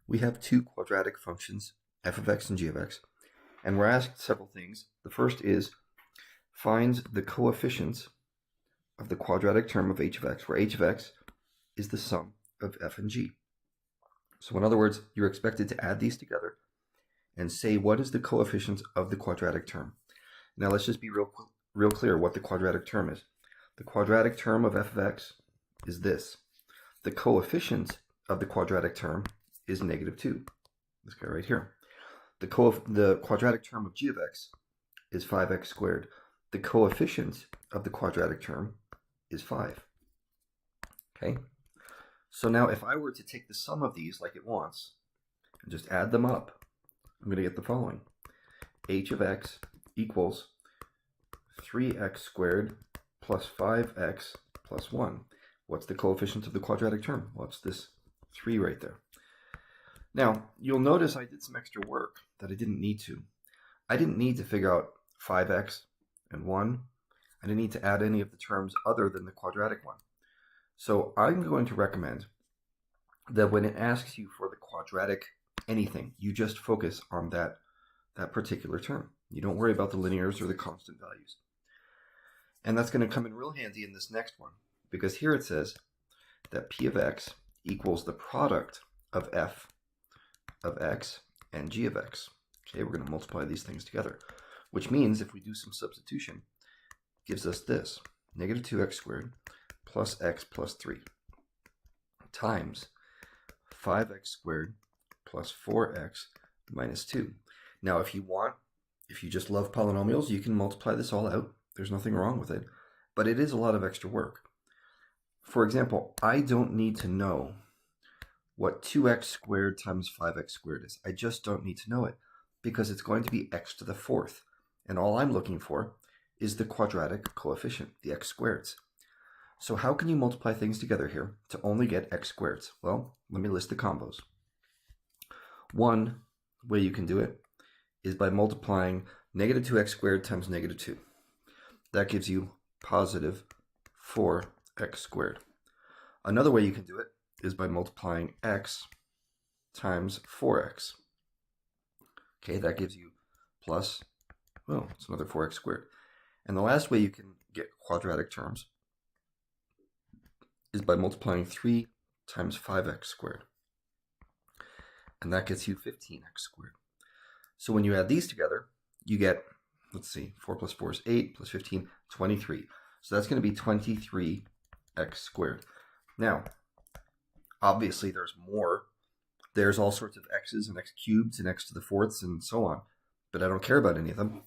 we have two quadratic functions, f of x and g of x, and we're asked several things. The first is find the coefficients of the quadratic term of h of x, where h of x is the sum of f and g. So in other words, you're expected to add these together and say what is the coefficient of the quadratic term. Now let's just be real clear what the quadratic term is. The quadratic term of f of x is this. The coefficient of the quadratic term is -2. This guy right here. The quadratic term of g of x is 5x squared. The coefficient of the quadratic term is 5. Okay? So now if I were to take the sum of these like it wants and just add them up, I'm going to get the following. h of x equals 3x squared plus 5x plus 1. What's the coefficient of the quadratic term? Well, it's this 3 right there. Now, you'll notice I did some extra work that I didn't need to. I didn't need to figure out 5x and 1. I didn't need to add any of the terms other than the quadratic one. So I'm going to recommend that when it asks you for the quadratic anything, you just focus on that particular term. You don't worry about the linears or the constant values. And that's going to come in real handy in this next one, because here it says that p of x equals the product of f of x and g of x. Okay, we're going to multiply these things together, which means if we do some substitution, it gives us this, -2x squared plus x plus 3 times 5x squared plus 4x minus 2. Now, if you just love polynomials, you can multiply this all out. There's nothing wrong with it, but it is a lot of extra work. For example, I don't need to know what 2x squared times 5x squared is. I just don't need to know it because it's going to be x to the 4th. And all I'm looking for is the quadratic coefficient, the x squareds. So how can you multiply things together here to only get x squareds? Well, let me list the combos. One way you can do it is by multiplying -2x squared times -2. That gives you positive 4x squared. Another way you can do it is by multiplying x times 4x. Okay, that gives you plus, well, it's another 4x squared. And the last way you can get quadratic terms is by multiplying 3 times 5x squared. And that gets you 15x squared. So when you add these together, you get, let's see, 4 plus 4 is 8, plus 15, 23. So that's going to be 23x squared. Now, obviously there's more. There's all sorts of x's and x cubes and x to the 4ths and so on. But I don't care about any of them.